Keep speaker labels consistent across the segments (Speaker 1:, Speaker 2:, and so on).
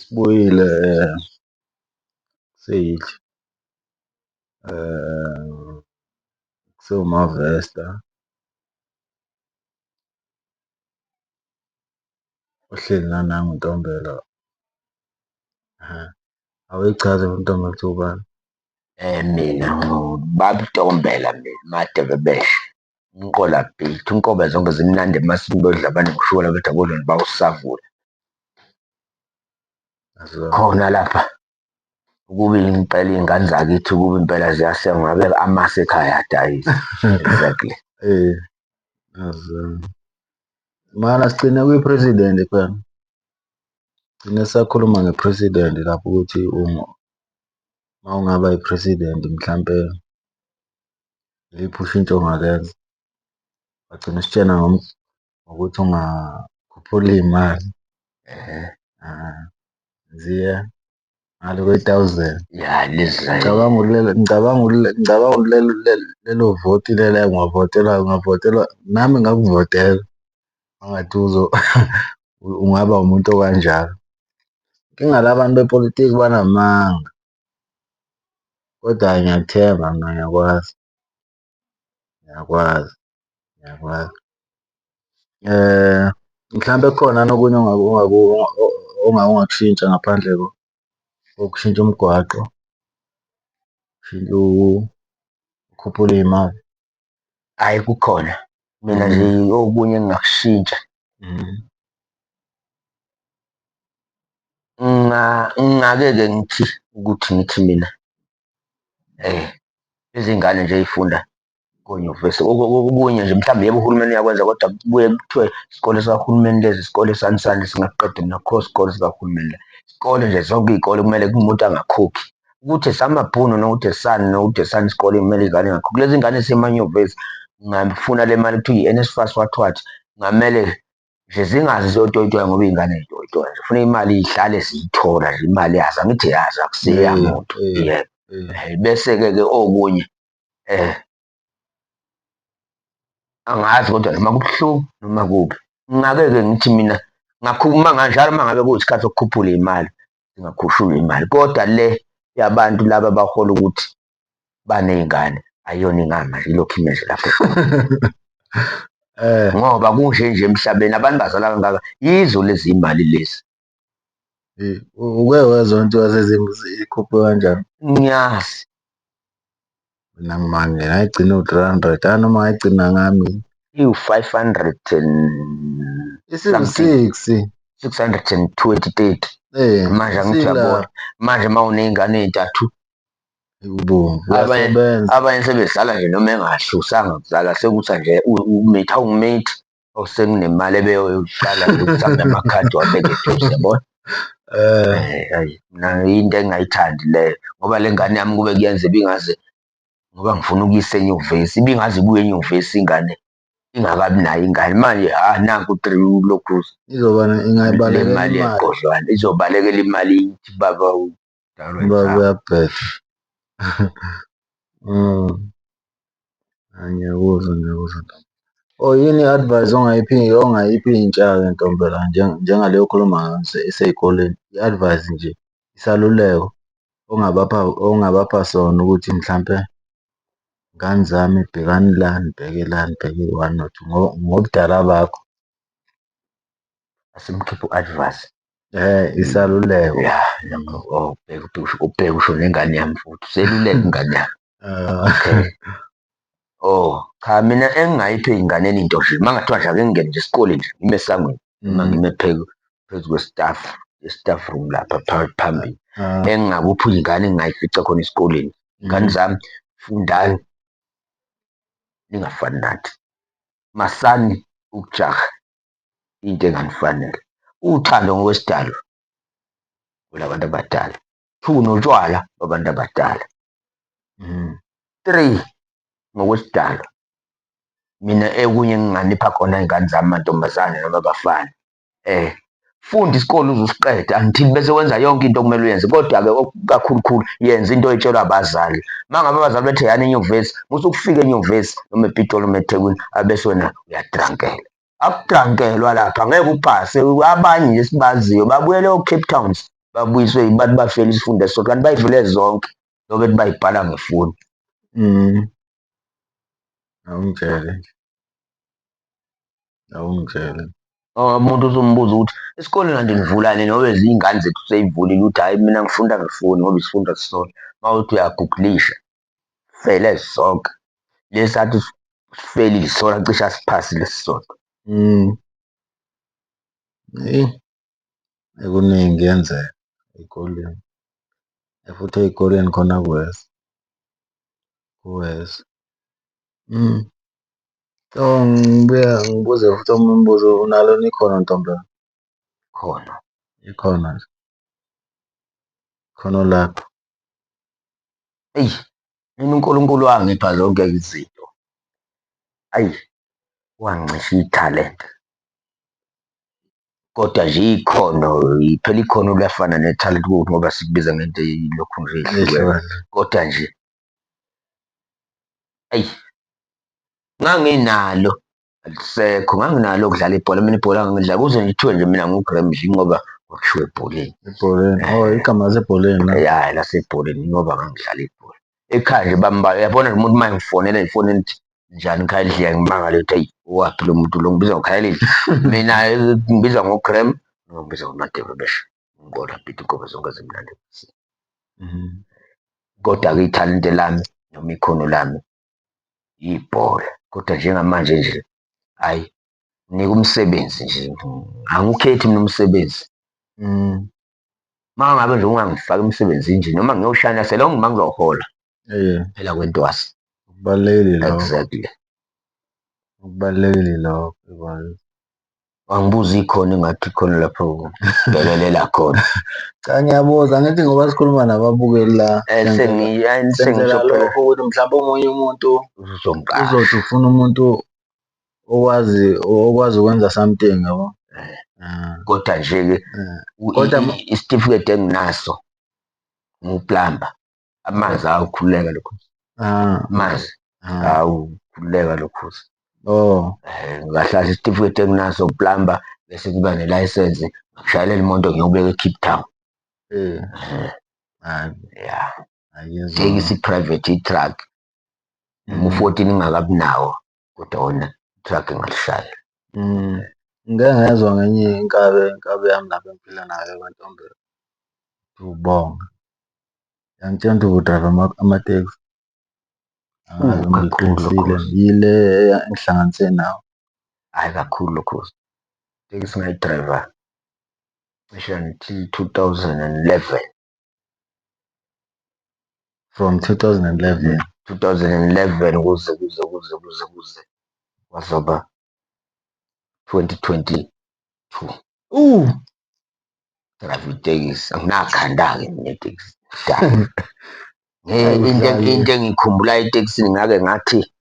Speaker 1: Sibuyile Sage eh kuSomavesta ohleli nanangu Ntombela. Awuyichaze uNtombela ukuthi ubani?
Speaker 2: Mina ngubaba uNtombela mina Madebebeshe umqola bhethu inkobe zonke zimnandi emasini bodla banomshwela bethu akodwa bawusavula khona lapha ukuba impela iy'ngane zakithi ukuba impela ziyasengwa ngabe amase ekhaya adayisa. Exactly.
Speaker 1: Yazini. Mana sigcine kwi-president phela. Sigcine sakhuluma nge-president lapho ukuthi uma ungaba i-president mhlampe yiphi ushintsho ongalenza. Wagcina usitshena ngokuthi ungakhuphula iy'mali. Ziye ngale kwe-1,000.
Speaker 2: Ya lezi
Speaker 1: Ngicabanga lelo voti lelo ungavotelwa nami ngakuvotela angathi ungaba umuntu okanjalo. Inkinga labantu bepolitiki banamanga, kodwa ngiyakuthemba mina ngiyakwazi. Mhlampe kukhona nokunye ongakushintsha ngaphandle kokushintsha umgwaqo, ukukhuphula iy'mali.
Speaker 2: hhayi kukhona mina nje okunye engingakushintsha. Ngingake-ke ngithi mina lezi ngane nje ey'funda konyuvesi okunye nje mhlawumbe yebo uhulumeni uyakwenza kodwa kubuye kuthiwe isikole sikahulumeni lezi isikole sani singakuqeda nakho isikole sikahulumeni la. Isikole nje zonke iy'kole kumele umuntu angakhokhi. Ukuthi esamabhunu nokuthi esani nokuthi esani isikole kumele iy'ngane zingakhokhi. Lezi ngane ezisemanyuvesi ngingafuna le mali kuthiwa i-NSFAS what. Kungamele nje zingazi ziyotoyitoya ngoba iy'ngane y'toyitoya nje. Funa imali ihlale ziyithola nje imali yazo, angithi yazo akuseyamuntu. Yebo. Bese-ke okunye angazi kodwa noma kubuhlungu noma kubi. Ngingake-ke ngithi mina njalo uma ngabe kuyisikhathi sokukhuphula iy'mali, zingakhushulwa iy'mali. Kodwa le yabantu laba abahola ukuthi baney'ngane ayiyona ingama nje ilokhu ime nje lapho ngoba kunje nje emhlabeni abantu bazala kangaka yizo lezi iy'mali lezi.
Speaker 1: Uke wezwa kuthiwa sezikhuphuke kanjani?
Speaker 2: Ngiyazi.
Speaker 1: Mina ngimangele ngayigcina u-300 noma ngayigcina ngami.
Speaker 2: Iwu-500 and
Speaker 1: isiwu-6.
Speaker 2: 620, 30. Manje angithi uyabona manje uma uney'ngane ey'ntathu abanye sebedlala nje noma engahlosanga kuzala sekuthi nje umethi awungimethi sekunemali ebeyoyiqala nje ukuzama amakhadi wabeke eduze yabona. Hhayi mina into engingayithandi leyo ngoba le ngane yami kube kuyenza ibingaze ngoba ngifuna ukuyisa enyuvesi ibingaze ibuye enyuvesi ingane ingakabi nayo ingane manje nanku ulokhu le mali yeqodlwana izobalekela imali baba
Speaker 1: uyabheda. Ngiyakuzwa. Oh yini i-advice ongayiphi intsha-ke Ntombela njengale okhuluma ngayo esey'koleni? I-advice nje isaluleko ongabapha sona ukuthi mhlampe ngane zami bhekani la nibheke la nibheke one no two ngobudala bakho.
Speaker 2: Asimkhiphe u-advance.
Speaker 1: Isaluleko.
Speaker 2: Ya ubheke usho nengane yami futhi useluleka ingane yami. Okay. Cha mina engingayiphi ey'nganeni into nje uma kungathiwa nje ake ngingene nje esikoleni nje ngime esangweni noma ngime phezu staff room lapha phambili. Engingakuphi iy'ngane engingayifica khona esikoleni. Iy'ngane zami fundani ningafani nathi. Masani ukujaha into enganifanele. Uthando ngokwesidalo olabantu abadala. 2 notshwala babantu abadala. 3 ngokwesidalo mina okunye enginganipha khona iy'ngane zami amantombazane noma abafana. Funda isikole uze usiqede angithi bese wenza yonke into okumele uyenze kodwa-ke kakhulukhulu yenza into oyitshelwa abazali. Uma ngabe abazali bethi yana enyuvesi musukufika enyuvesi noma ePitoli noma eThekwini abese wena uyadrankela. Akudrankelwa lapha angeke upase abanye nje esibaziyo babuyela o-Cape Towns babuyiswe bathi bafela isifundo esisodwa kanti bayivule zonke lokho ethi bayibhala ngefoni.
Speaker 1: Awungitshele nje. Awungitshele.
Speaker 2: Umuntu uzombuza ukuthi esikoleni kanti nivulani ngoba ezinye iy'ngane zethu sey'vulile ukuthi hhayi mina ngifunda ngefoni ngoba isifundo sisodwa. Uma uthi uyagugulisha, fele zonke. Lesi athi sifelile sona cishe asiphasile esisodwa.
Speaker 1: Eyi, ekuningi kuyenzeka ey'koleni. Futhi ey'koleni khona kuwesi. Kuwesi. So ngibuye ngibuze futhi omunye umbuzo, unalo yini ikhono Ntombela?
Speaker 2: Khona.
Speaker 1: Ikhono nje. Ikhono lakho.
Speaker 2: Eyi, mina uNkulunkulu wangipha zonke izinto. Ayi, wangicisha ithalente. Kodwa nje ikhono, phela ikhono liyafana nethalente kuwukuthi ngoba sikubiza ngento eyilokhu nje ehlukene. Kodwa nje, eyi, nganginalo, alisekho, nganginalo ukudlala ibhola. Mina ibhola ngangilidlala kuze ngithiwe nje mina ngu-Graham ngoba kwakushiwo ebholeni.
Speaker 1: Ebholeni. Oh, igama lasebholeni la.
Speaker 2: Ya, lasebholeni ngoba ngangidlala ibhola. Ekhaya nje bambalwa, uyabona nje umuntu uma ngifonela efonini nithi njani Khayelitsha, ngimangale ukuthi eyi, owaphi lo muntu lo, ngibiza ngoKhayelitsha. Mina ngibiza ngo-Graham, noma ngibiza ngoMaDebe Beshe. Ngibona bhithi inkobe zonke zimnandi. Kodwa-ke ithalente lami noma ikhono lami ibhola. Kodwa njengamanje nje, hhayi, nika umsebenzi nje, angikukhethi mina umsebenzi. Uma ngabe nje ungangifaka emsebenzini nje noma ngiyoshayina selonge uma ngizohola phela kwentwasi.
Speaker 1: Kubalulekile lokho.
Speaker 2: Exactly.
Speaker 1: Kubalulekile lokho.
Speaker 2: Wangibuza ikhono engathi ikhono lapho bhekelela khona.
Speaker 1: Cha, ngiyabuza angithi ngoba sikhuluma nababukeli la. Senzela lokho ukuthi mhlawumbe omunye umuntu uzothi ufuna umuntu okwazi ukwenza something yabo.
Speaker 2: Kodwa nje-ke isitifiketi enginaso nguplamba. Amanzi awukhululeka lokhu. Amanzi awukhululeka lokhuza.
Speaker 1: Oh.
Speaker 2: Ngahlala isitifiketi enginaso plamba bese kuba nelayisensi ngishayela imoto ngiyobeka eCape Town. Ya. Tekisi i-private i-truck. Noma u-14 ngingakabi nawo kodwa wona i-truck engalishayela.
Speaker 1: Ngike ngezwa ngenye inkabe yami lapho engiphila nayo kwaNtombela. Ubonga. Yangitshela ukuthi ubudrayiva amateksi. Angazi ngiqinisile yile engihlanganise nawo.
Speaker 2: Hhayi kakhulu lokho. Itekisi ngayidrayiva cishe until 2011.
Speaker 1: From 2011.
Speaker 2: 2011 kuze kwazoba 2022. Drive itekisi anginakhanda-ke mina etekisi. Into engiyikhumbulayo etekisini ngake ngathi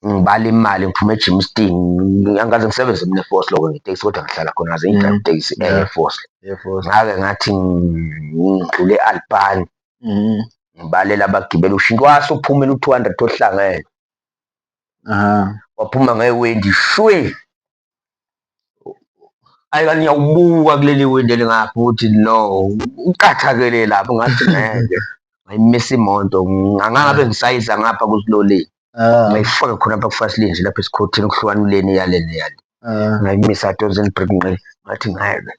Speaker 2: ngibala imali ngiphuma eGermiston, angaze ngisebenze mina eForce lokho ngetekisi kodwa ngihlala khona ngaze ngidrayive itekisi e-Force. Ngake ngathi ngidlule e-Albany ngibalela abagibeli usho intwaso uphumela u-200 ohlangene. Waphuma ngeWendi shwe. Hhayi kanti ngiyawubuka kuleli Wendi elingapha ukuthi no, ucathakele lapho ngathi ngeke. Ngayimisa imoto, angangabe ngisayiza ngapha kusiloleni. Ngayifaka khonapha ku-fast lane nje lapha esikhotheni okuhlukana uleni yale neyale. Ngayimisa dozen break ngathi ngeke.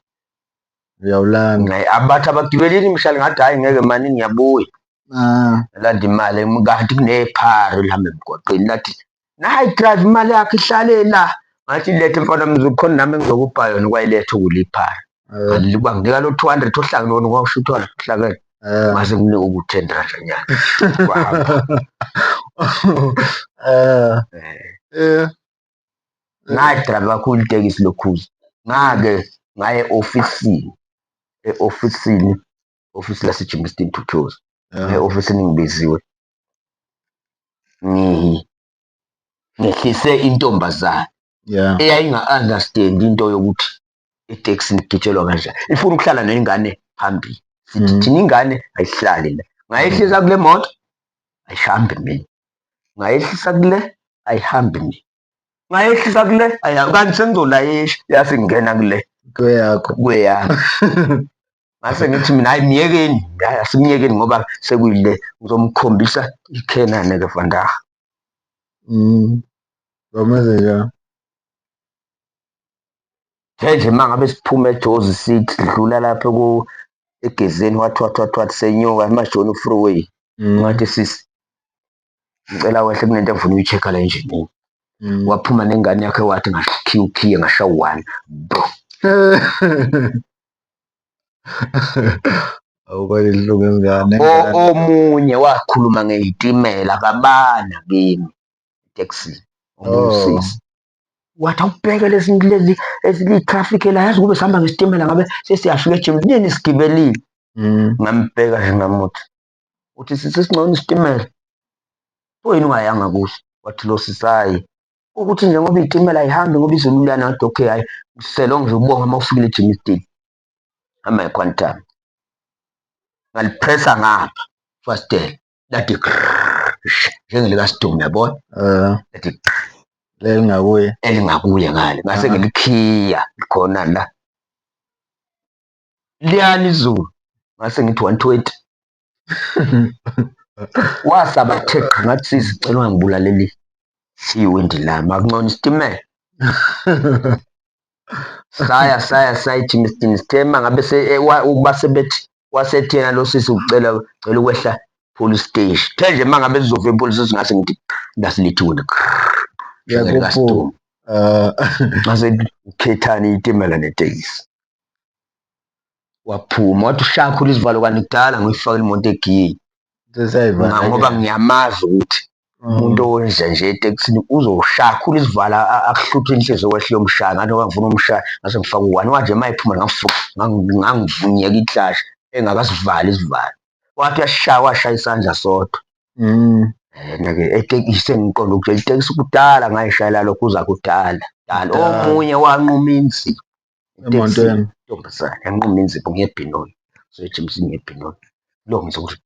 Speaker 1: Uyawulanda.
Speaker 2: Abathi abagibelini mshali ngathi hhayi ngeke mani ngiyabuya. Landa imali kanti kunephari lihamba emgwaqeni lathi nayi drive imali yakho ihlale la. Ngathi lethe mfana mzukhona nami engizokupha yona ukwayiletha ukuliphara. Banginika lo 200 ohlangene wona kwasho u-200 ohlangene. Ngase nginika uku-10 randanyana. Ngayidrayiva kakhulu itekisi lokhuza. Ngake ngaya ofisi laseGermiston Tutuza. E-ofisini ngibiziwe. Ngehlise intombazane eyayinga-understand into yokuthi etekisini kugitshelwa kanjani. Ifuna ukuhlala nengane phambili. Sithi thina ingane ayihlali la. Ngayehlisa kule moto ayihambi mina. Ngayehlisa kule ayihambi mina. Ngayehlisa kule kanti sengizolayisha yase ngingena kule
Speaker 1: kweyakho.
Speaker 2: kweyami. Ngase ngithi mina hayi myekeni, hayi asimyekeni ngoba sekuyile ngizomkhombisa ikhenane-ke vandag.
Speaker 1: Kwamenze njalo.
Speaker 2: Nje uma ngabe siphuma eJozi City sidlula lapho egezeni wathi senyuka emajoni freeway. Ngathi sisi ngicela wehle kunento engifuna uyi-check-a la enjinini. Waphuma nengane yakhe wathi ngakhiya ukhiye ngasha u-1 bro.
Speaker 1: Awukwali ihlungu ingane.
Speaker 2: Omunye wakhuluma ngey'timela kabana kimi etekisini ongusisi. Wathi awubheke lezi traffic la yazi kube sihamba ngesitimela ngabe sesiyafika eJems nini sigibelile. Ngambheka nje ngamuthi uthi sisingcono isitimela. Oyini ungayanga kuso? Wathi lo sisi hhayi ukuthi nje ngoba iy'timela ay'hambi ngoba izulu liyana ngathi okay hhayi selonge nje ubonga uma ufikile eJemisdale. Hamba nge-Quantum. Ngaliphresa ngapha ifasitela lathi njengelikaSidumi yabona. Lathi elingakuye ngale ngase ngilikhiya khona la liyana izulu ngase ngithi 120. Wasaba theqa ngathi sisi cela ungangibulaleli iwindi lami akungcono isitimela. saya eJemisdale sithe uma ngabe base bethi wasethi yena lo sisi ucela ukwehla police station. The nje uma ngabe sizofika police station ngase ngithi lasilethu wena njengelikaSidumi. Ngase ukhethani itimela netekisi. Waphuma wathi ushakhula isivalo kanti kudala ngiyifakile imoto egiyini. Ngoba ngiyamazi ukuthi umuntu owenza nje etekisini uzoshakhula isivala akuhluphe inhliziyo wehle yomshaya ngathi ngoba ngifuna umshaya ngase ngifaka u-1 wathi uma iphuma ngangivunyeka iklashi engakasivali isivalo. Wathi uyashaya washaya isandla sodwa. Ke etekisi ngiqonda ukuthi itekisi kudala ngayishayela lokho uza kudala. Omunye wanquma inzipho emontweni intombazane yanquma inzipho ngebhinoni. So eJemisdale ngebhinoni. Lo ngizokuthi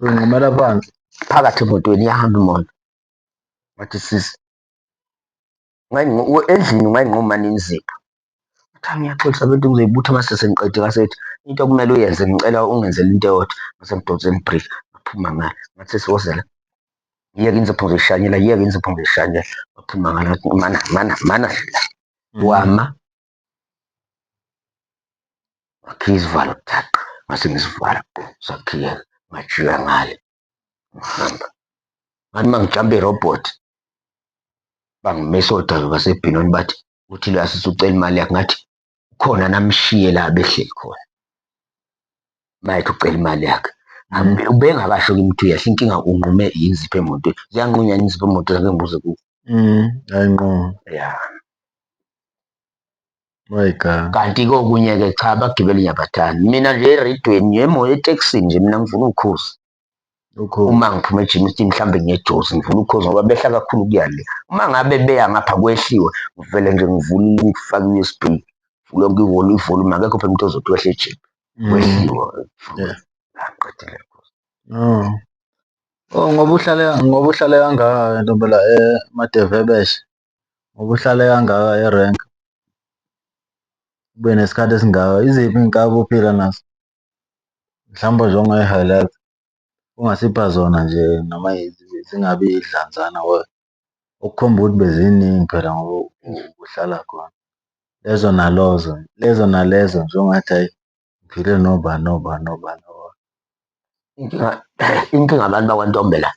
Speaker 1: unqumela phansi
Speaker 2: phakathi emotweni iyahamba imoto. Wathi sisi endlini ungayinquma inzipho. Cha ngiyaxolisa bento ngizoyibutha mase sengiqede ngasethi into okumele uyenze ngicela ungenzele into eyodwa ngase ngidonsele ibreak ngaphuma ngala ngathi sesiwozela yeke inzipho ngizoyishanyela yeke inzipho ngizoyishanyela waphuma ngala ngathi mana la wama wakhiya isivalo thaqa ngase ngisivala sakhiyeka ngajika ngale ngihamba ngathi uma ngijampa irobhothi bangimisa odaba basebhinoni bathi uthi la sisi ucela imali yakhe ngathi khona namshiye la behleli khona mayethi ucela imali yakhe ubengakasho kimi ukuthi uyehla inkinga unqume inzipho emotweni ziyanqunywa inzipho emotweni ake ngibuze kuwe.
Speaker 1: Ayinquma
Speaker 2: ya
Speaker 1: kanti-ke
Speaker 2: okunye-ke cha abagibeli ngiyabathanda mina nje ereydweni etekisini nje mina ngifuna ukhozi. Uma ngiphuma eJemisdale mhlawumbe ngiyeJozi ngifuna ukhozi ngoba behla kakhulu kuyale. Uma ngabe beya ngapha kwehliwe ngivele nje ngivule ngifake i-USB lonke ivolume akekho phela umuntu ozothi wehle eJeep kwehliwe. Ngiqedile khozi.
Speaker 1: Ngoba uhlale kangaka ntombela eMadevebeshe ngoba uhlale kangaka erenk ube nesikhathi esingaka iziphi iy'nkabi ophila nazo mhlawumbe nje ongayi-highlight ungasipha zona nje noma zingabi idlanzana okukhomba ukuthi beziningi phela ngoba uhlala khona lezo nalezo nje ongathi hhayi ngiphile nobani.
Speaker 2: Inkinga abantu bakwaNtombela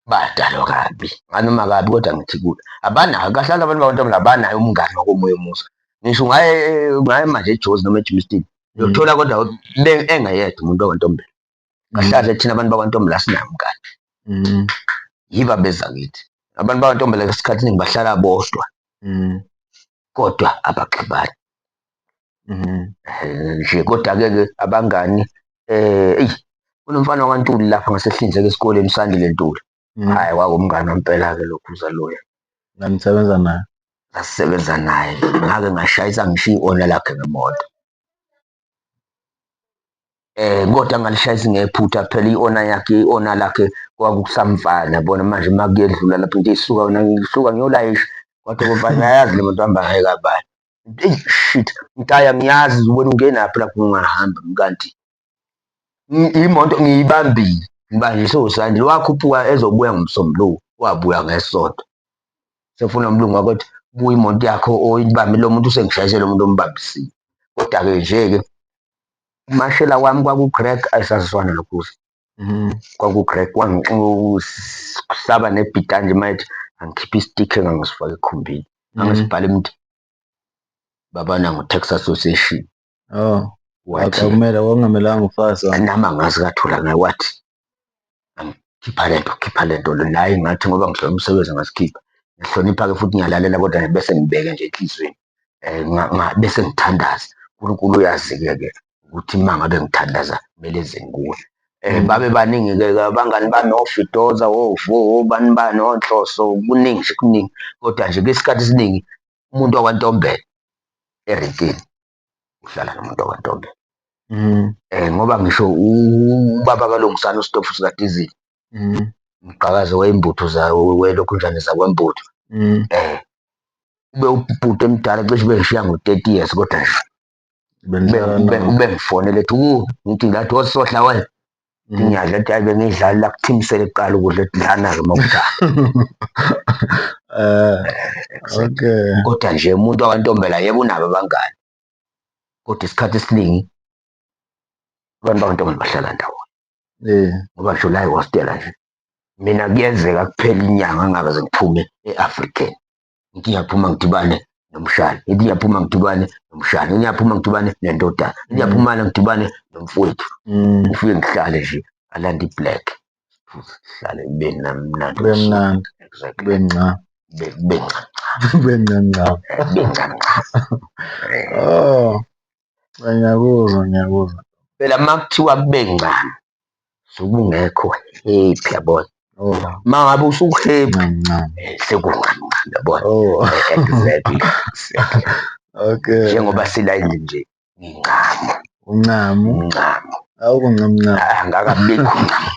Speaker 2: badalwa kabi nganoma kabi kodwa ngithi kude abanayo kahle abantu bakwaNtombela abanayo umngani wakomoya umusa. Ngisho ungaye manje eJozi noma eJemisdale uyothola kodwa engeyedwa umuntu wakwaNtombela. Kahle thina abantu bakwaNtombela asinayo umngani. Yibo abeza kithi. Abantu bakwaNtombela esikhathi esiningi bahlala bodwa kodwa abaxabani. Nje kodwa-ke abangani eyi kunomfana wakwaNtuli lapha ngaseHlinzeka esikoleni uSandile Ntuli. Hhayi kwakuwumngani wampela-ke lokhuza loya.
Speaker 1: Nganisebenza naye?
Speaker 2: Ngasisebenza naye ngake ngashayisa ngisho i-owner lakhe ngemoto. Kodwa ngalishayisa ngephutha phela i-owner lakhe kwakusamfana yabona manje uma kuyedlula lapho into ey'suka ngisuka ngiyolayisha Kodwa kubani uyayazi le muntu ohamba ngayo kabani. Eyi shit, Nkaya ngiyazi ubona ungenaphi lapho ungahamba kanti imoto ngiyibambile, ngibanjiswe usandile, wakhuphuka ezobuya ngomsombuluko, wabuya ngesonto. Sefuna umlungu wakuthi buya imoto yakho oyibambile, lo muntu usengishayisele umuntu ombambisile. Koda-ke nje-ke umashela wami kwaku-Greg ayisaziswana lokhuzi. Kwaku-Greg kusaba nebhida nje mayethi angikhiphe istikhi engangisifaka ekhumbini. Angisibhala imithi babana ngo-Tax Association.
Speaker 1: Oh,
Speaker 2: Wathi
Speaker 1: kwakungamelanga ufake sona.
Speaker 2: nami angazi kathula ngaye wathi khipha lento le naye ngathi ngoba ngihlole umsebenzi ngasikhipha. Ngihlonipha-ke futhi ngiyalalela kodwa bese ngibeke nje enhlizweni. Bese ngithandaza. uNkulunkulu uyazi-ke ukuthi uma ngabe ngithandaza kumele enzeni kuwe. Babe baningi-ke abangani bami oFidoza, oVo, obani bani, oNhloso, kuningi nje kuningi. Kodwa nje kwesikhathi esiningi umuntu wakwaNtombela erenkini uhlala nomuntu wakwaNtombela. Ngoba ngisho ubaba kaLungisana uSitofu sikadizini, umqakazi wey'mbutho welokhunjana zakwembutho. Ube ubhuti emdala cishe bengishiya ngo-30 years kodwa nje ubengifonela ethi ngithi ngathi wosohla wena. Ngiyadla ethi hayi bengiyidlala la kuthimisele kuqala ukudla ethi lana-ke uma kudala.
Speaker 1: Okay.
Speaker 2: Kodwa nje umuntu wakwaNtombela yebo unabo abangani. Kodwa isikhathi esiningi abantu bakwaNtombela bahlala ndawonye. Ngoba ngisho la ehhostela nje mina kuyenzeka kuphela inyanga ngingaze ngiphume e-African. Ngithi ngiyaphuma ngidibane nomshana, ngithi ngiyaphuma ngidibane nomshana, ngithi ngiyaphuma ngidibane nendodana, ngithi ngiyaphuma ngidibane nomfowethu. Ngifike ngihlale nje alanda i-black. Sihlale kube mnandi.
Speaker 1: Kube mnandi.
Speaker 2: Exactly.
Speaker 1: Kube ncane.
Speaker 2: Kube ncane.
Speaker 1: Kube ncane.
Speaker 2: Kube ncane.
Speaker 1: Oh, ngiyakuzwa.
Speaker 2: Phela uma kuthiwa kube ncane sukungekho happy yabona. Uma ngabe usuku-happy sekuncane yabona. Exactly.
Speaker 1: Okay.
Speaker 2: Njengoba silayini nje ngincamo.
Speaker 1: Uncamo. Awukuncamo.
Speaker 2: Angakabikho uncamo.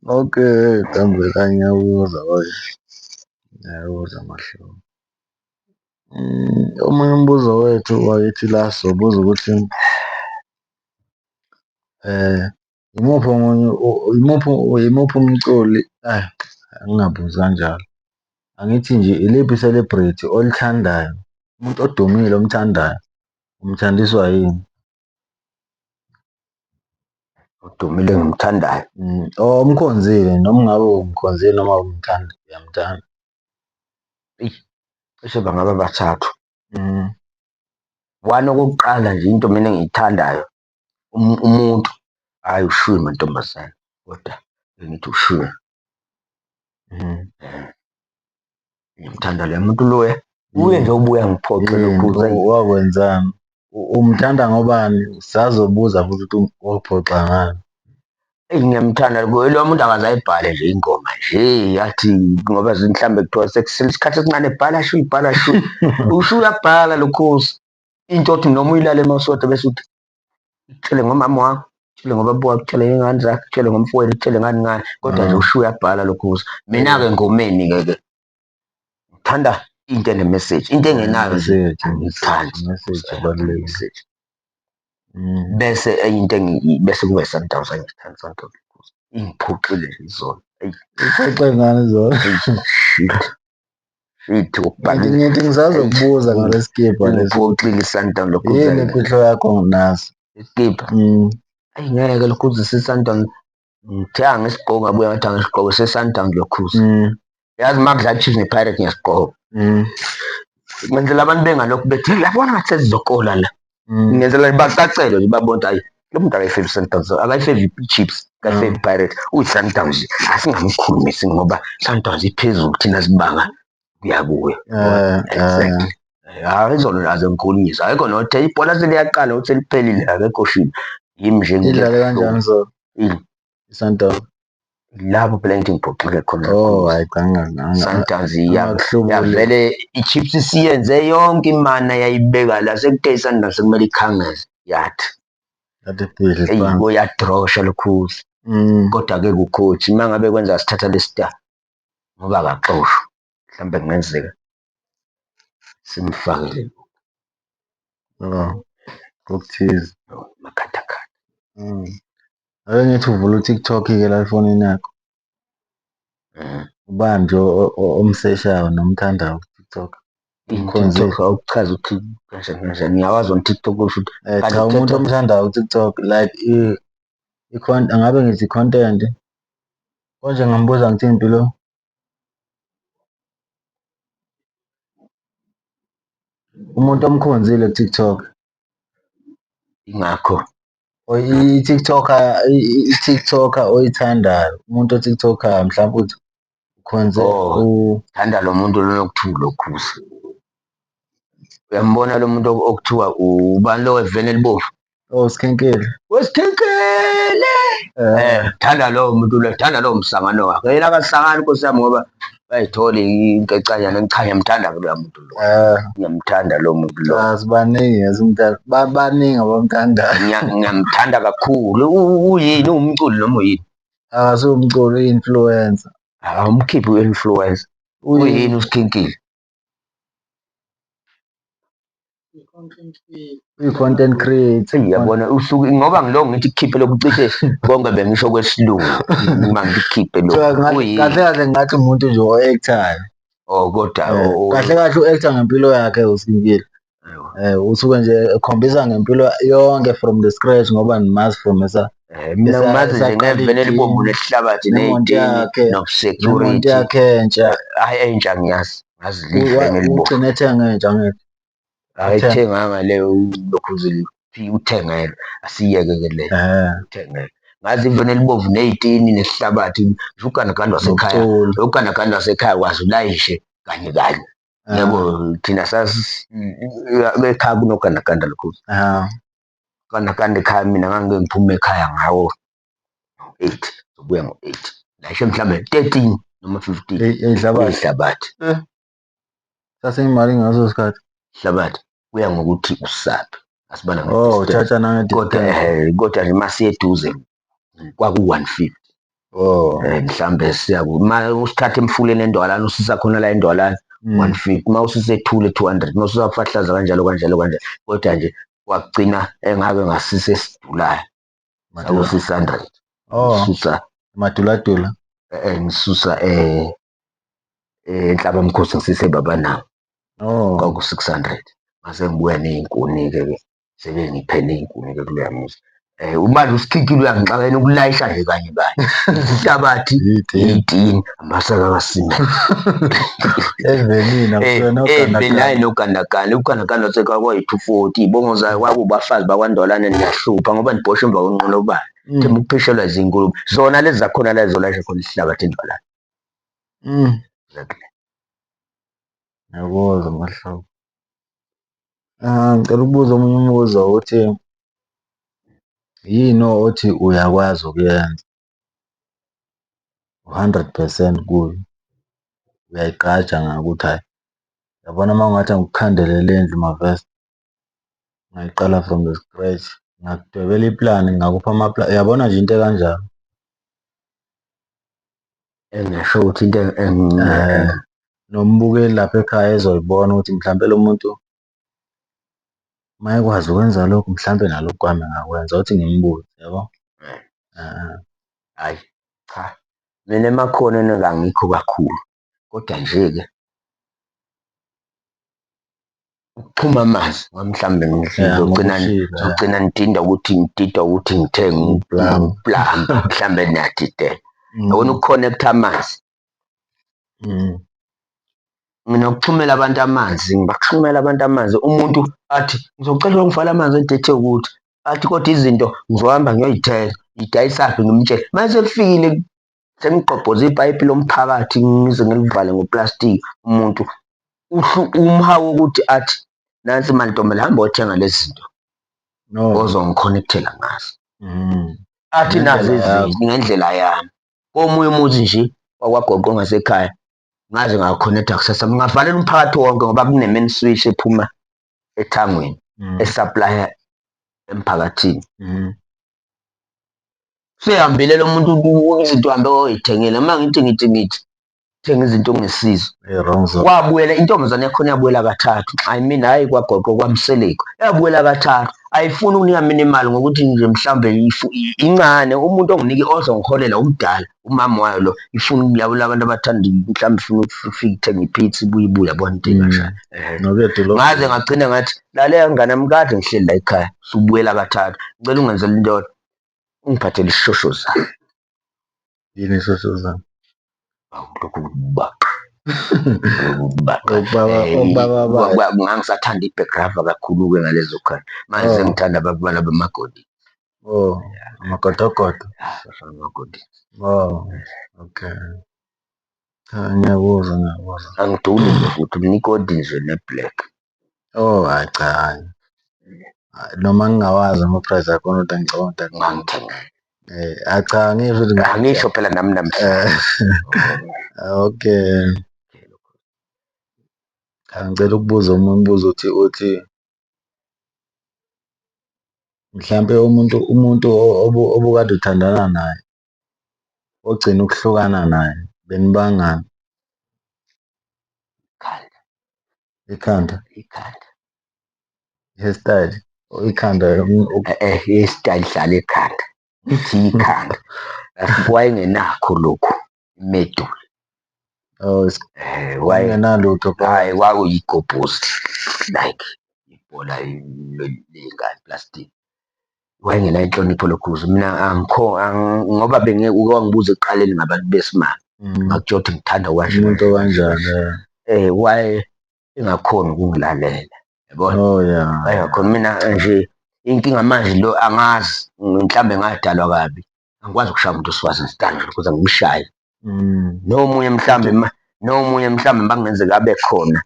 Speaker 1: Okay, Ntambela ngiyakuzwa oye. Ngiyakuzwa mahlobo. Omunye umbuzo wethu wakithi la sobuza ukuthi imuphi umculi angingabuzi kanjalo. Angithi nje iliphi celebrity olithandayo, umuntu odumile omthandayo, umthandiswa yini?
Speaker 2: Udumile ngimthandayo.
Speaker 1: Umkhonzile noma ngabe umkhonzile noma umthanda, uyamthanda.
Speaker 2: Cishe bangaba bathathu. One okokuqala nje into mina engiyithandayo umuntu hhayi uShiwe Mantombazane kodwa bengithi uShiwe. Ngimthanda lo muntu loya uye nje ubuya ngiphoxe lokhuza.
Speaker 1: Wakwenzani? Umthanda ngobani? Sazobuza futhi ukuthi waphoxa ngani.
Speaker 2: Ngiyamthanda lo muntu akaze ayibhale nje ingoma nje yathi ngoba mhlambe kuthiwa sekusenesikhathi esincane bhala shu. Usho uyabhala lokhozi. Into othi noma uyilale emasoda bese uthi tshele ngomama wakho, tshele ngobaba wakho, tshele ngey'ngane zakho, tshele ngomfowethu, tshele ngani ngani. Kodwa nje usho uyabhala lokhozi. Mina-ke ngomeni-ke ngithanda into ene-message. Into engenayo nje angiyithandi.
Speaker 1: Message.
Speaker 2: Bese enye into bese kuba i-Sundowns, angiyithandi i-Sundowns. Ingiphoxile nje izolo.
Speaker 1: Iphoxe ngani izolo?
Speaker 2: Shit ukubhala.
Speaker 1: Ngithi ngisazokubuza ngale skipha lesi.
Speaker 2: Ngiphoxile i-Sundowns lokhu.
Speaker 1: Yini imfihlo yakho nginaso?
Speaker 2: Iskipha. Ayi ngeke lokhuza se-Sundowns. Ngithenga ngesigqoko ngabuya ngathi angisigqoko se-Sundowns lokhuza. Yazi uma kudlala i-Chiefs ne-Pirates ngiyasigqoka. Ngenzela abantu bengalokhu bethi yabona ngathi sesizokola la. Ngenzela bacacele nje babone ukuthi hayi lo muntu akayifevi i-Sundowns, akayifevi i-Chiefs, akayifevi i-Pirates. Uyi-Sundowns nje asingamkhulumisi ngoba Sundowns iphezulu thina sibanga kuya kuyo. Exactly. Hayi izolo aze ngikhulunyiswa ayikho nothe ibhola seliyaqala uthi seliphelile akekho shini. Yimi nje
Speaker 1: idlale kanjani izolo? I-Sundowns.
Speaker 2: Lapho phela ngithi ngiphoxeke khona.
Speaker 1: Hayi cha
Speaker 2: Sundowns yavele i-Chiefs isiyenze yonke imana yayibeka la sekuthe i-Sundowns sekumele ikhangeze yathi. Yadrosha lokhuzi. Kodwa-ke kukhothi uma ngabe kwenza sithatha le star ngoba akaxoshwa. mhlambe kungenzeka simfakele
Speaker 1: okuthize.
Speaker 2: makhathakhatha.
Speaker 1: Ake ngithi uvula u-TikTok-ke la efonini yakho. Ubani nje omseshayo nomthandayo ku-TikTok?
Speaker 2: I-TikTok awuchaza ukuthi kanjani kanjani. Ngiyawazi wona u-TikTok usho ukuthi
Speaker 1: Cha, umuntu omthandayo ku-TikTok like angabe ngithi i-content. Konje ngambuza ngithi impilo. Umuntu omkhonzile ku-TikTok.
Speaker 2: ingakho
Speaker 1: i-TikToker oyithandayo. Umuntu o-TikToker mhlawumbe uthi ukhonze
Speaker 2: thanda lo muntu lona okuthiwa ulokhuza. Uyambona lo muntu okuthiwa ubani lo weveni elibovu?
Speaker 1: Sikhenkeli.
Speaker 2: Wesikhenkele. Thanda lowo muntu lo, thanda lowo msangano wakhe. Yena akahlangani Nkosi yami ngoba bayithole inkecanyana cha ngiyamthanda loya muntu lo. Ngiyamthanda lo muntu lo.
Speaker 1: Sibaningi esimthanda. Baningi abamthandayo.
Speaker 2: Ngiyamthanda kakhulu. Uyini uwumculi noma uyini?
Speaker 1: Akasiwo umculi, uyi-influencer.
Speaker 2: Awumkhiphi u-influencer. Uyini usikhinkile?
Speaker 1: Uyi-content creator.
Speaker 2: Yabona usuke ngoba ngiloko ngithi kukhiphe lokhu cishe konke bengisho kwesilungu uma ngikhiphe lokhu.
Speaker 1: Kahle kahle ngathi umuntu nje o-actayo.
Speaker 2: Kodwa
Speaker 1: kahle kahle u-acta ngempilo yakhe uSinkile. Usuke nje ekhombisa ngempilo yonke from the scratch ngoba nimazi from
Speaker 2: mina ngimazi nje ngeveni elibomvu nesihlabathi ney'tini
Speaker 1: nemonto
Speaker 2: no-security.
Speaker 1: yakhe entsha.
Speaker 2: Hhayi entsha ngiyazi, ngazi liveni elibomvu.
Speaker 1: Ugcine ethenga entsha ngithi.
Speaker 2: Ayithenganga leyo lokhu uthengele, asiyeke-ke le uthengele. Ngazi iveni elibomvu ney'tini nesihlabathi, ngisho ugandaganda wasekhaya, ugandaganda wasekhaya wazi ulayishe kanye kanye. Yebo, thina ekhaya kunogandaganda lokhu. Ugandaganda ekhaya mina ngangike ngiphume ekhaya ngawo 8, zobuya ngo-8. Layishe mhlawumbe 13 noma 15 ey'hlabathi.
Speaker 1: Saseyimali ngaso sikhathi.
Speaker 2: Hlabathi kuya ngokuthi usaphi asibala kodwa nje masiye eduze kwaku-150. Mhlambe usithatha emfuleni endwalana usisa khona la endwalana 150. Uma usisethule 200. Uma ususafahlaza kanjalo kanjalo kanjalo. Kodwa nje wakugcina engake ngasisa esidulayo saku-600. Ngisusa
Speaker 1: maduladula.
Speaker 2: Ngisusa enhlaba mkhosi ngisise eBabananga. Kwaku-600. Mase ngibuya ney'nkuni-ke sebengiphe ney'nkuni-ke kuloya muzi. Manje uSikhinkile uyangixakela ukulayisha nje kanye kanye. Ihlabathi, iy'tini, amasaka kasimeme. Evelini hhayi nogandaganda. Ugandaganda wasekhaya kwayi-240. Iy'bongo zayo kwakubafazi bakwaNdwalane niyahlupha ngoba nibhoshe emva kwenqolobane. Themba ukuphishelwa zingulube. Zona lezi zakhona la ezolayisha khona isihlabathi endwalane. Exactly.
Speaker 1: Ngiyabuzwa Mahlobo. Ngicela ukubuza omunye umbuzo ukuthi yini othi uyakwazi ukuyenza 100% kuyo? Uyayigqaja ngako ukuthi hhayi, yabona uma kungathi angikukhandele le ndlu mavese ngayiqala from the scratch, ngakudwebela iplani, ngakupha amaplani. Uyabona nje into ekanjalo.
Speaker 2: Ngisho ukuthi into
Speaker 1: nombukeli lapha ekhaya ezoyibona ukuthi mhlampe lo muntu uma ekwazi ukwenza lokhu mhlampe nalokhu kwami ngakwenza ukuthi ngimbuze, yabo.
Speaker 2: Hhayi cha, mina emakhonweni angikho kakhulu, kodwa nje-ke ukuxhuma amanzi ngoba mhlawumbe ngizogcina ngidinda ukuthi ngithenge uplamba mhlawumbe niyadideka. Yabona ukukhonektha amanzi. Mina ukuxhumela abantu amanzi, ngibaxhumela abantu amanzi. Umuntu athi ngizocela ungifake amanzi entethe ukuthi athi kodwa izinto ngizohamba ngiyoy'thenga, ngidayisaphi ngimtshele. Mase kufikile sengigqobhoze ipayipi lomphakathi ngize ngilivale ngoplastiki. Umuntu umhawu wokuthi athi nansi mantombela hamba uyothenga lezi zinto ozongikhonekthela ngazo. Athi nazi ngendlela yami. Komunye umuzi nje wakwagogo ongasekhaya ngaze ngakhonektha kusasa. Ngingavalela umphakathi wonke ngoba kune-main switch ephuma ethangweni esaplaya emphakathini. Usehambile lo muntu izinto uhambe wayoy'thengela. Uma ngithi thenga izinto ongesizo.
Speaker 1: wrong zone.
Speaker 2: Wabuyela intombazane yakhona yabuyela kathathu. I mean, hhayi kwagoqo kwamseleko. Yabuyela kathathu. Ayifuni ukunika mina imali ngokuthi nje mhlawumbe incane. Umuntu onginike ozongiholela umdala, umama wayo lo. Ifuna labo abantu abathanda mhlawumbe ifuna ukufika ithenga iphithi ibuye yabona into ey'kanjalo. Ngaze ngagcina ngathi lalela mngani wami kade ngihleli la ekhaya usubuyela kathathu. Ngicela ungenzele into yodwa, ungiphathele isishosho zami.
Speaker 1: Yini ishosho zami?
Speaker 2: Lokhu kubaqa. Ukubaqa. Ngangisathanda ibhegrava kakhulu-ke ngalezo khathi. Manje sengithanda abantwana bamagodi.
Speaker 1: Oh, amagodogodo.
Speaker 2: Amagodi.
Speaker 1: Oh, okay. Ngiyakuzwa.
Speaker 2: Angiduli nje futhi umnikodi nje ne-black.
Speaker 1: Oh, hhayi cha, hhayi. Noma ngingawazi ama-price akhona kodwa ngicabanga ukuthi
Speaker 2: Ngangithengele.
Speaker 1: Cha, ngisho ukuthi
Speaker 2: Angisho phela nami namhlanje.
Speaker 1: Okay. Ngicela ukubuza omunye umbuzo uthi mhlampe umuntu obukade uthandana naye ogcina ukuhlukana naye benibangani? Ikhanda. Hairstyle ikhanda
Speaker 2: Hairstyle hlala ekhanda. Ngithi ikhanda. Wayengenakho lokhu imeduli.
Speaker 1: Oh, wayengenalutho.
Speaker 2: Hhayi, kwakuyigobhozi like ibhola ley'ngane plastic. Wayengenayo inhlonipho lokhuza. Mina ngoba uke wangibuza ekuqaleni ngabantu besimame. Ngakutshela ukuthi ngithanda
Speaker 1: umuntu okanjani.
Speaker 2: Waye engakhoni ukungilalela, yabona?
Speaker 1: Oh yeah.
Speaker 2: Wayengakhoni. Mina nje inkinga manje lo angazi mhlawumbe ngadalwa kabi. Angikwazi ukushaya umuntu wesifazane sidalwa ukuze ngimshaye. Nomunye mhlawumbe makungenzeka abe khona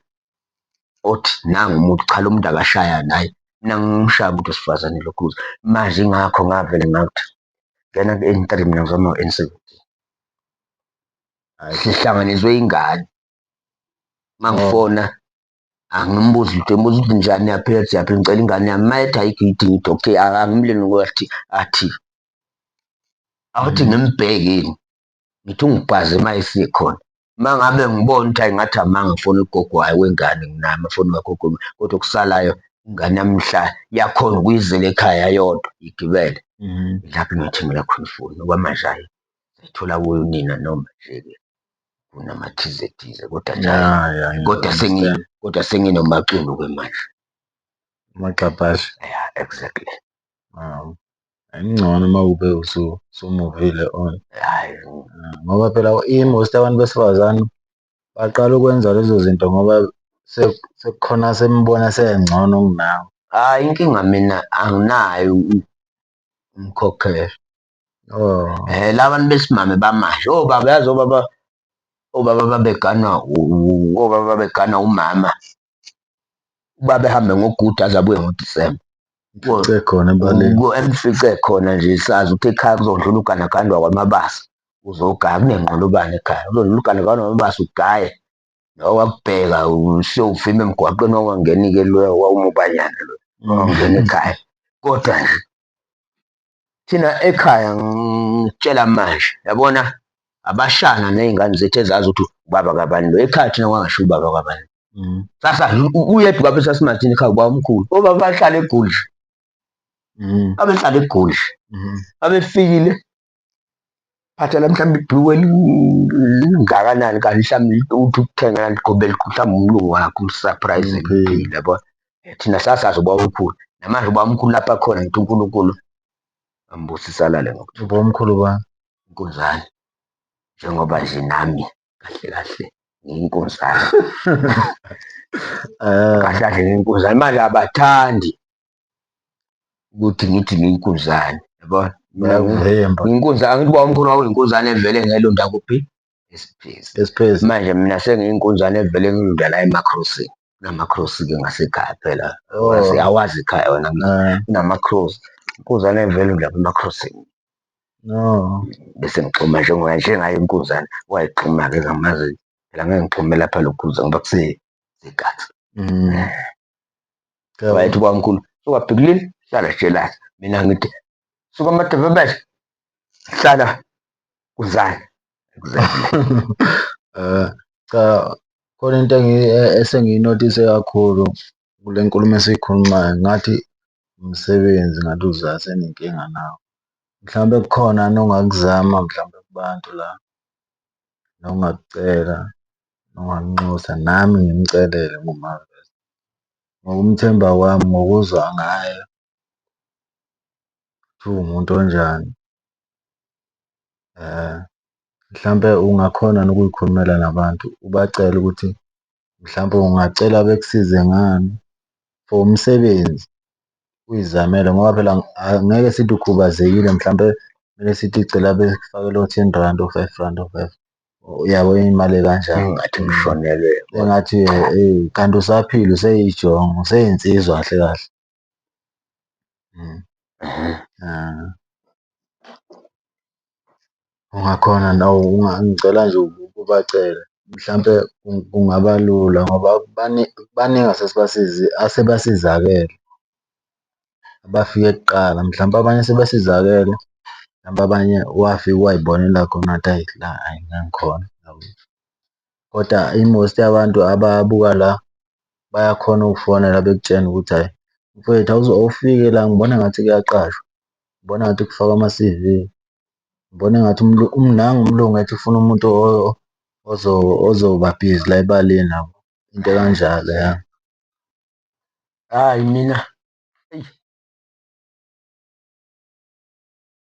Speaker 2: othi nangu umuntu cha lo muntu akashaya naye. Mina ngimshaya umuntu wesifazane lokhuza. Manje ingakho ngavele ngathi ngena ku-N3 mina ngizama u-N17. Sihlanganizwe ingane. Mangifona angimbuzi lutho, ngibuza ukuthi njani yaphela ngicela ingane yami mayethi ayikho ngithi okay angimlini ukuthi awuthi ngimbheke yini ngithi ungibhaze uma esikhona. Uma ngabe ngibona ukuthi ngathi amanga ngifona ugogo hhayi wengane nginayo amafoni kagogo kodwa okusalayo ingane yami mhla yakhona ukuyizela ekhaya yodwa igibele. Ilapho engathengela khona ifoni okwamanje hhayi sayithola kuyo unina noma nje-ke kunamathize kodwa nje kodwa senginomaculu-ke manje.
Speaker 1: Amagxabhashi.
Speaker 2: Yeah, exactly.
Speaker 1: Ingcono uma ube usumuvile on.
Speaker 2: Hhayi.
Speaker 1: Ngoba phela most abantu besifazane baqala ukwenza lezo zinto ngoba sekukhona sembona sengcono kunawe.
Speaker 2: Hhayi, inkinga mina anginayo umkhokhelo.
Speaker 1: Oh.
Speaker 2: La bantu besimame bamanje obaba yazi obaba babegana umama. Ubaba ehambe ngoGuda aze abuye ngoDisemba.
Speaker 1: Emfice khona ebaleni.
Speaker 2: Emfice khona nje sazi ukuthi ekhaya kuzodlula ugandaganda kwamabasa uzogaya kunenqolobane ekhaya kuzodlula ugandaganda kwamabasa ugaye wakubheka usiyovima emgwaqeni wawangena-ke loya wawumubanyana lo wawangena ekhaya. Kodwa nje thina ekhaya ngitshela manje yabona abashana ney'ngane zethu ezazi ukuthi ubaba kabani lo ekhaya thina kwangashiwo ubaba kabani. Sasazi uyedwa ubaba esasimathini ekhaya ubaba omkhulu obaba bahlala eGoli. Abehlala eGoli. Abefikile phathela mhlawumbe ibhulukwe elingakanani kanti mhlawumbe uthi ukuthengela ligqobele mhlawumbe umlungu wakhe umsurprise ephile yabo. Thina sasazi ubaba omkhulu namanje ubaba omkhulu lapha akhona ngithi uNkulunkulu ambusise alale ngokuthi.
Speaker 1: Ubaba omkhulu bani?
Speaker 2: Nkosazane. Njengoba nje nami kahle kahle ngiyinkosazane. Kahle kahle ngiyinkosazane manje abathandi ukuthi ngithi ngiyinkosazane yabona. Ngiyinkunzane angithi ubaba omkhulu wawuyinkosazane evele ngelonda kuphi? Esiphezi. Manje mina sengiyinkunzane evele ngilonda la eMakrosini. Kunamakrosi-ke ngasekhaya phela. Awazi ekhaya wena kunamakrosi. Inkuzane evele lapha eMakrosini. Bese ngixhuma njengayo inkuzane wayixhuma-ke ngamazi phela ngeke ngixhume lapha lokhuza ngoba kusegazi. Wayethi ubaba mkhulu sowabhikulile hlala jelasi. Mina ngithi suka amadevebeshe hlala nkuzane. Exactly.
Speaker 1: Cha, khona into esengiyinothise kakhulu kule nkulumo esiyikhulumayo, ngathi umsebenzi ngathi uzasenenkinga nawo. Mhlawumbe kukhona nongakuzama mhlawumbe kubantu la nongakucela nongakunxusa nami ngimcelele nguMarvelous. Ngokumthemba kwami, ngokuzwa ngaye ukuthi uwumuntu onjani. Mhlampe ungakhona nokuyikhulumela nabantu ubacele ukuthi mhlampe ungacela bekusize ngani for umsebenzi uy'zamele ngoba phela angeke sithi ukhubazekile mhlampe kumele sithi cela bekufakele o-R10, o-R5, o-5 uyabo imali ekanjalo.
Speaker 2: Engathi ngishonelwe.
Speaker 1: Engathi kanti usaphila useyinjongo useyinsizwa kahle kahle. Ungakhona nawe ngicela nje ubacele mhlampe kungaba lula ngoba baningi asebasizakele abafike kuqala mhlampe abanye sebasizakele mhlampe abanye wafika way'bonela khona ngathi hhayi la hhayi ngikhona. Koda i-most yabantu ababuka la bayakhona ukufonela bekutshene ukuthi hhayi mfowethu awufike la ngibona engathi kuyaqashwa, ngibona engathi kufakwa ama-C_V, ngibona engathi nangu umlungu ethi ufuna umuntu ozoba bhizi la ebaleni yabo, into ekanjalo ya.
Speaker 2: Hhayi mina eyi.